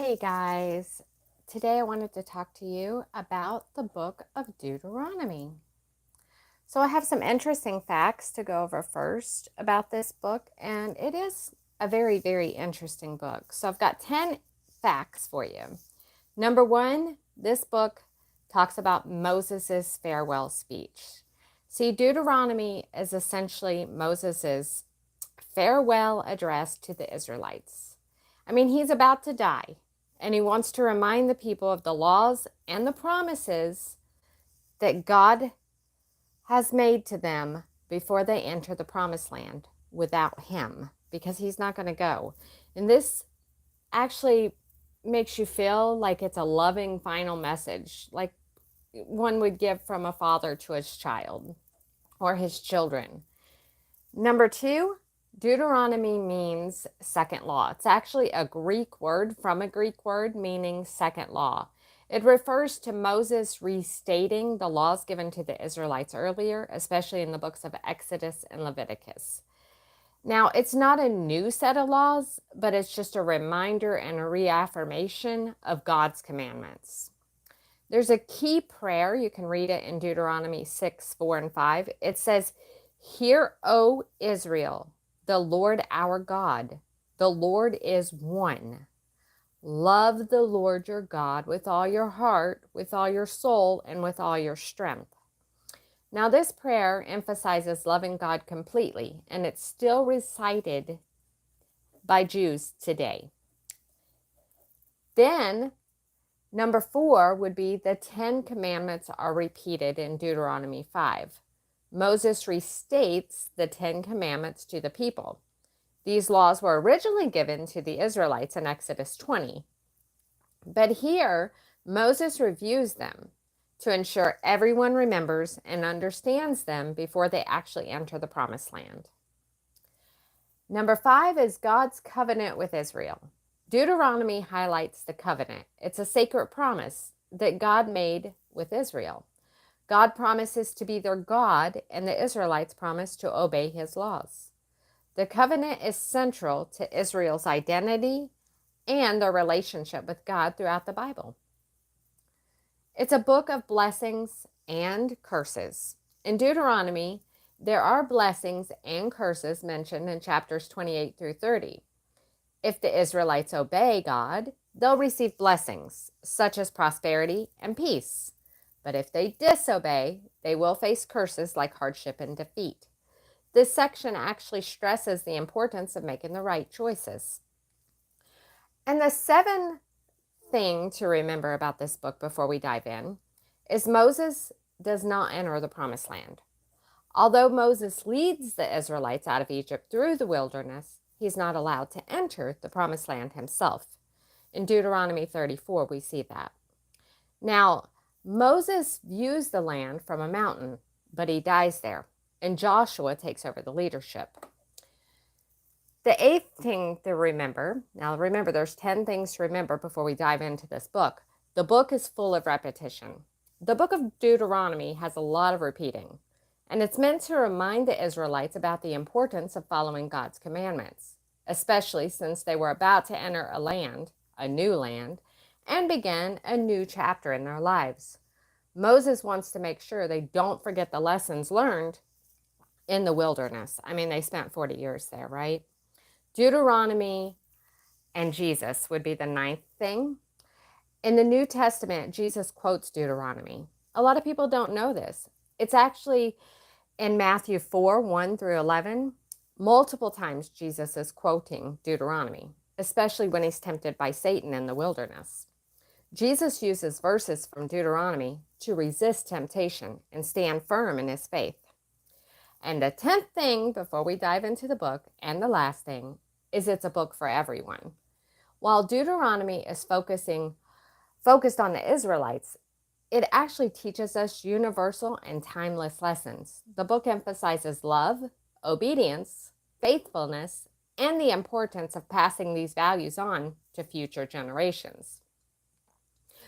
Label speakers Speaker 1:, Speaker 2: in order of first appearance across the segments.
Speaker 1: Hey guys, today I wanted to talk to you about the book of Deuteronomy. So I have some interesting facts to go over first about this book, and it is a very, very interesting book. So I've got 10 facts for you. Number one, this book talks about Moses' farewell speech. See, Deuteronomy is essentially Moses' farewell address to the Israelites. I mean, he's about to die, and he wants to remind the people of the laws and the promises that God has made to them before they enter the promised land without him, because he's not going to go. And this actually makes you feel like it's a loving final message, like one would give from a father to his child or his children. Number two, Deuteronomy means second law. It's actually a Greek word from a Greek word meaning second law. It refers to Moses restating the laws given to the Israelites earlier, especially in the books of Exodus and Leviticus. Now, it's not a new set of laws, but it's just a reminder and a reaffirmation of God's commandments. There's a key prayer. You can read it in Deuteronomy 6, 4, and 5. It says, "Hear, O Israel, the Lord our God, the Lord is one. Love the Lord your God with all your heart, with all your soul, and with all your strength." Now, this prayer emphasizes loving God completely, and it's still recited by Jews today. Then, number 4 would be the 10 commandments are repeated in Deuteronomy 5. Moses restates the 10 commandments to the people. These laws were originally given to the Israelites in Exodus 20. But here, Moses reviews them to ensure everyone remembers and understands them before they actually enter the promised land. Number 5 is God's covenant with Israel. Deuteronomy highlights the covenant. It's a sacred promise that God made with Israel. God promises to be their God, and the Israelites promise to obey his laws. The covenant is central to Israel's identity and their relationship with God throughout the Bible. It's a book of blessings and curses. In Deuteronomy, there are blessings and curses mentioned in chapters 28 through 30. If the Israelites obey God, they'll receive blessings, such as prosperity and peace. But if they disobey, they will face curses like hardship and defeat. This section actually stresses the importance of making the right choices. And the seventh thing to remember about this book before we dive in is Moses does not enter the promised land. Although Moses leads the Israelites out of Egypt through the wilderness, he's not allowed to enter the promised land himself. In Deuteronomy 34, we see that. Now, Moses views the land from a mountain, but he dies there, and Joshua takes over the leadership. The eighth thing to remember, now remember there's 10 things to remember before we dive into this book. The book is full of repetition. The book of Deuteronomy has a lot of repeating, and it's meant to remind the Israelites about the importance of following God's commandments, especially since they were about to enter a new land, and begin a new chapter in their lives. Moses wants to make sure they don't forget the lessons learned in the wilderness. I mean, they spent 40 years there, right? Deuteronomy and Jesus would be the ninth thing. In the New Testament, Jesus quotes Deuteronomy. A lot of people don't know this. It's actually in Matthew 4, 1 through 11. Multiple times Jesus is quoting Deuteronomy, especially when he's tempted by Satan in the wilderness. Jesus uses verses from Deuteronomy to resist temptation and stand firm in his faith. And the 10th thing before we dive into the book, and the last thing, is it's a book for everyone. While Deuteronomy is focused on the Israelites, it actually teaches us universal and timeless lessons. The book emphasizes love, obedience, faithfulness, and the importance of passing these values on to future generations.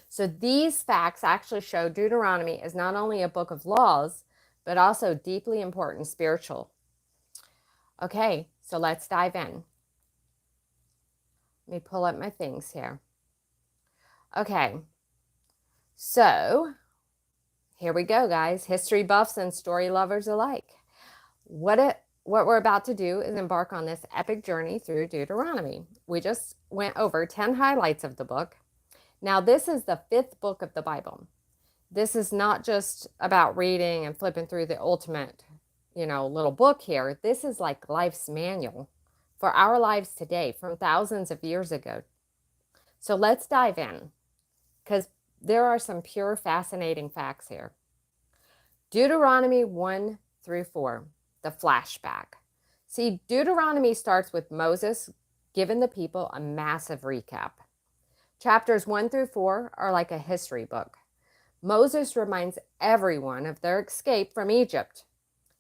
Speaker 1: So these facts actually show Deuteronomy is not only a book of laws, but also deeply important spiritual. Okay, so let's dive in. Let me pull up my things here. Okay, so here we go, guys. History buffs and story lovers alike. What we're about to do is embark on this epic journey through Deuteronomy. We just went over 10 highlights of the book. Now, this is the 5th book of the Bible. This is not just about reading and flipping through the ultimate, little book here. This is like life's manual for our lives today from thousands of years ago. So let's dive in because there are some pure fascinating facts here. Deuteronomy 1 through 4, the flashback. See, Deuteronomy starts with Moses giving the people a massive recap. Chapters 1 through 4 are like a history book. Moses reminds everyone of their escape from Egypt,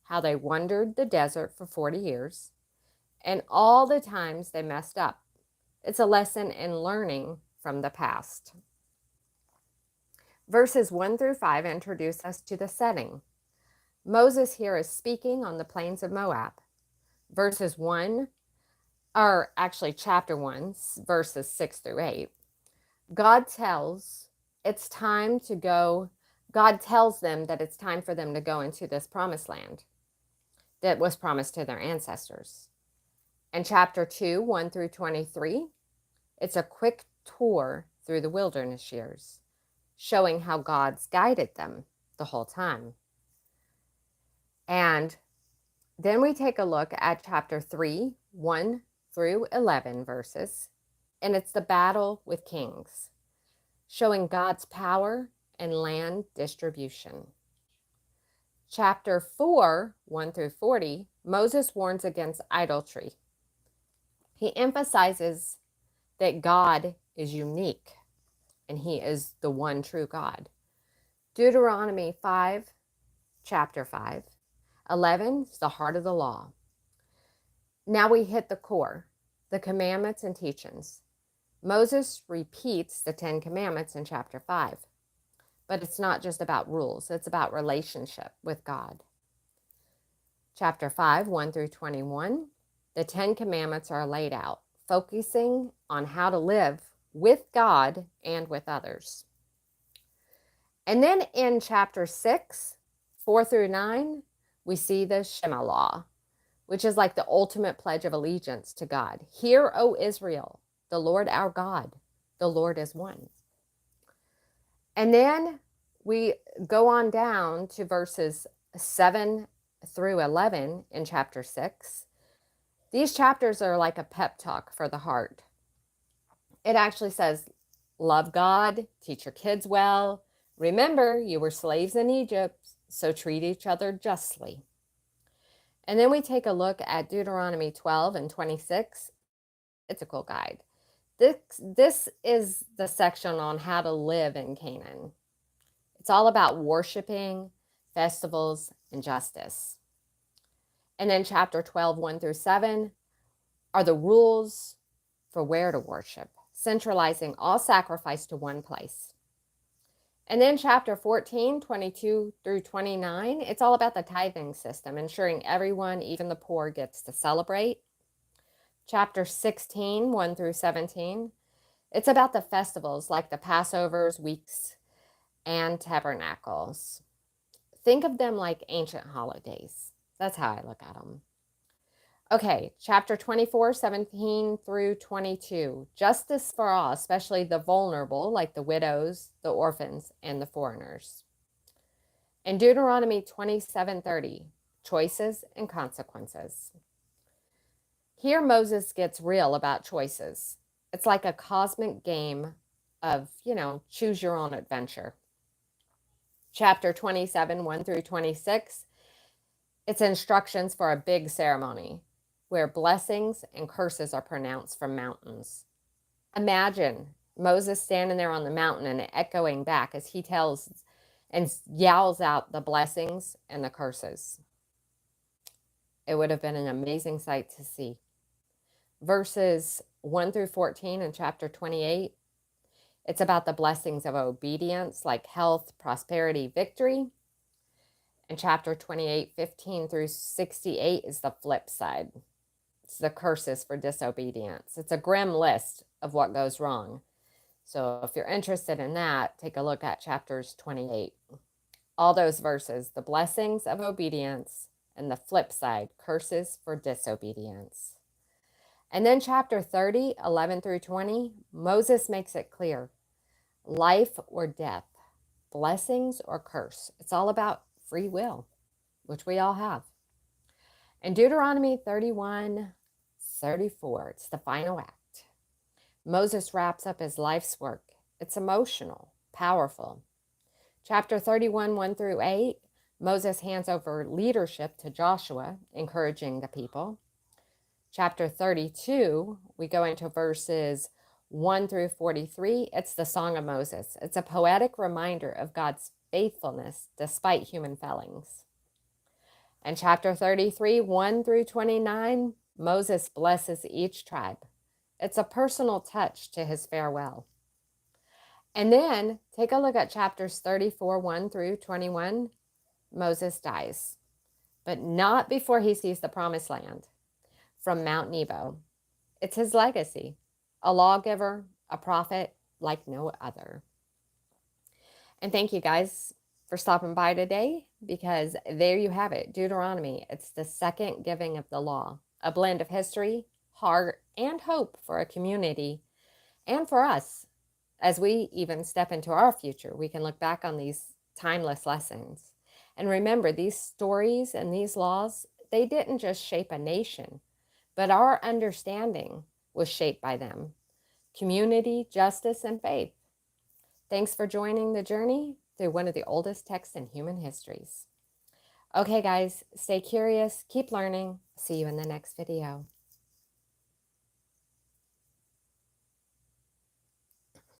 Speaker 1: how they wandered the desert for 40 years, and all the times they messed up. It's a lesson in learning from the past. Verses 1 through 5 introduce us to the setting. Moses here is speaking on the plains of Moab. Chapter 1, verses 6 through 8. God tells them that it's time for them to go into this promised land that was promised to their ancestors. And chapter 2, 1 through 23, it's a quick tour through the wilderness years, showing how God's guided them the whole time. And then we take a look at chapter 3, 1 through 11 verses, and it's the battle with kings, showing God's power and land distribution. Chapter 4, 1 through 40, Moses warns against idolatry. He emphasizes that God is unique and he is the one true God. Deuteronomy 5, chapter 5, 11 is the heart of the law. Now we hit the core, the commandments and teachings. Moses repeats the 10 commandments in chapter 5. But it's not just about rules, it's about relationship with God. Chapter 5, 1 through 21, the 10 commandments are laid out, focusing on how to live with God and with others. And then in chapter 6, 4 through 9, we see the Shema law, which is like the ultimate pledge of allegiance to God. Hear, O Israel, the Lord our God, the Lord is one. And then we go on down to verses 7 through 11 in chapter 6. These chapters are like a pep talk for the heart. It actually says, love God, teach your kids well. Remember, you were slaves in Egypt, so treat each other justly. And then we take a look at Deuteronomy 12 and 26. It's a cool guide. This is the section on how to live in Canaan. It's all about worshiping, festivals, and justice. And then chapter 12, 1 through 7 are the rules for where to worship, centralizing all sacrifice to one place. And then chapter 14, 22 through 29, it's all about the tithing system, ensuring everyone, even the poor, gets to celebrate. Chapter 16, 1 through 17, it's about the festivals like the Passovers, weeks, and tabernacles. Think of them like ancient holidays. That's how I look at them. Okay, chapter 24, 17 through 22. Justice for all, especially the vulnerable, like the widows, the orphans, and the foreigners. In Deuteronomy 27:30, choices and consequences. Here Moses gets real about choices. It's like a cosmic game of, choose your own adventure. Chapter 27, 1 through 26, it's instructions for a big ceremony where blessings and curses are pronounced from mountains. Imagine Moses standing there on the mountain and echoing back as he tells and yells out the blessings and the curses. It would have been an amazing sight to see. Verses 1 through 14 in chapter 28, it's about the blessings of obedience like health, prosperity, victory. And chapter 28, 15 through 68 is the flip side. It's the curses for disobedience. It's a grim list of what goes wrong. So if you're interested in that, take a look at chapters 28. All those verses, the blessings of obedience, and the flip side, curses for disobedience. And then chapter 30, 11 through 20, Moses makes it clear, life or death, blessings or curse. It's all about free will, which we all have. In Deuteronomy 31, 34, it's the final act. Moses wraps up his life's work. It's emotional, powerful. Chapter 31, 1 through 8, Moses hands over leadership to Joshua, encouraging the people. Chapter 32, we go into verses 1 through 43. It's the Song of Moses. It's a poetic reminder of God's faithfulness despite human failings. And chapter 33, 1 through 29, Moses blesses each tribe. It's a personal touch to his farewell. And then take a look at chapters 34, 1 through 21. Moses dies, but not before he sees the promised land from Mount Nebo. It's his legacy, a lawgiver, a prophet like no other. And thank you guys for stopping by today, because there you have it, Deuteronomy. It's the second giving of the law, a blend of history, heart, and hope for a community and for us. As we even step into our future, we can look back on these timeless lessons. And remember, these stories and these laws, they didn't just shape a nation, but our understanding was shaped by them. Community, justice, and faith. Thanks for joining the journey through one of the oldest texts in human histories. Okay, guys, stay curious, keep learning. See you in the next video.